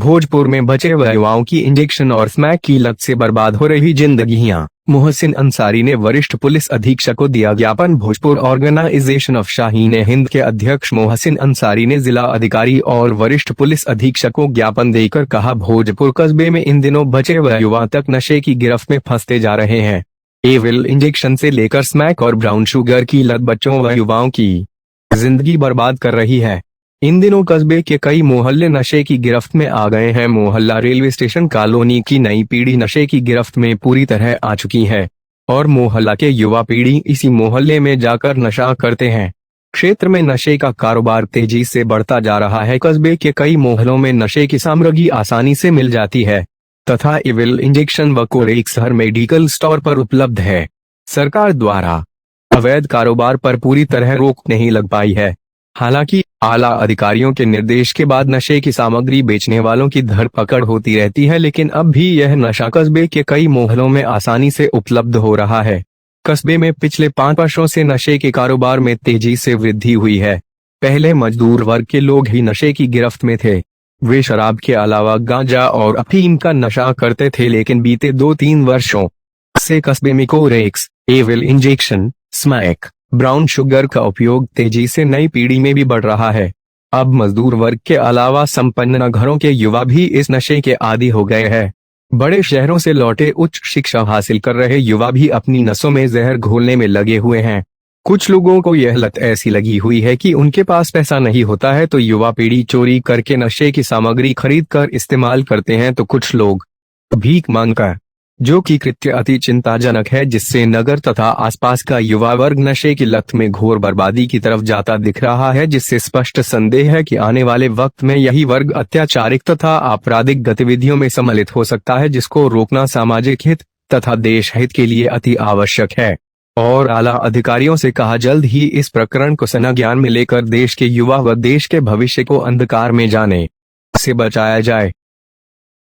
भोजपुर में बचे हुए युवाओं की इंजेक्शन और स्मैक की लत से बर्बाद हो रही जिंदगियां। मोहसिन अंसारी ने वरिष्ठ पुलिस अधीक्षक को दिया ज्ञापन। भोजपुर ऑर्गेनाइजेशन ऑफ शाहीन हिंद के अध्यक्ष मोहसिन अंसारी ने जिला अधिकारी और वरिष्ठ पुलिस अधीक्षक को ज्ञापन देकर कहा, भोजपुर कस्बे में इन दिनों बचे हुए युवा तक नशे की गिरफ्त में फंसते जा रहे हैं। एविल इंजेक्शन से लेकर स्मैक और ब्राउन शुगर की लत बच्चों व युवाओं की जिंदगी बर्बाद कर रही है। इन दिनों कस्बे के कई मोहल्ले नशे की गिरफ्त में आ गए हैं। मोहल्ला रेलवे स्टेशन कॉलोनी की नई पीढ़ी नशे की गिरफ्त में पूरी तरह आ चुकी है और मोहल्ला के युवा पीढ़ी इसी मोहल्ले में जाकर नशा करते हैं। क्षेत्र में नशे का कारोबार तेजी से बढ़ता जा रहा है। कस्बे के कई मोहल्लों में नशे की सामग्री आसानी से मिल जाती है तथा एविल इंजेक्शन व कोरेक्स हर मेडिकल स्टोर पर उपलब्ध है। सरकार द्वारा अवैध कारोबार पर पूरी तरह रोक नहीं लग पाई है। हालांकि आला अधिकारियों के निर्देश के बाद नशे की सामग्री बेचने वालों की धरपकड़ होती रहती है, लेकिन अब भी यह नशा कस्बे के कई मोहल्लों में आसानी से उपलब्ध हो रहा है। कस्बे में पिछले 5 वर्षों से नशे के कारोबार में तेजी से वृद्धि हुई है। पहले मजदूर वर्ग के लोग ही नशे की गिरफ्त में थे। वे शराब के अलावा गांजा और अफीम का नशा करते थे, लेकिन बीते 2-3 वर्षों से कस्बे में Corex, Avil injection, smack, brown sugar का उपयोग तेजी से नई पीढ़ी में भी बढ़ रहा है। अब मजदूर वर्ग के अलावा संपन्न घरों के युवा भी इस नशे के आदी हो गए हैं। बड़े शहरों से लौटे उच्च शिक्षा हासिल कर रहे युवा भी अपनी नसों में जहर घोलने में लगे हुए हैं। कुछ लोगों को यह लत ऐसी लगी हुई है कि उनके पास पैसा नहीं होता है तो युवा पीढ़ी चोरी करके नशे की सामग्री खरीद कर इस्तेमाल करते हैं, तो कुछ लोग भीख मांगकर, जो कि कृत्य अति चिंताजनक है, जिससे नगर तथा आसपास का युवा वर्ग नशे की लत में घोर बर्बादी की तरफ जाता दिख रहा है, जिससे स्पष्ट संदेह है कि आने वाले वक्त में यही वर्ग अत्याचारिक तथा आपराधिक गतिविधियों में सम्मिलित हो सकता है, जिसको रोकना सामाजिक हित तथा देश हित के लिए अति आवश्यक है। और आला अधिकारियों से कहा, जल्द ही इस प्रकरण को संज्ञान में लेकर देश के युवा व देश के भविष्य को अंधकार में जाने से बचाया जाए।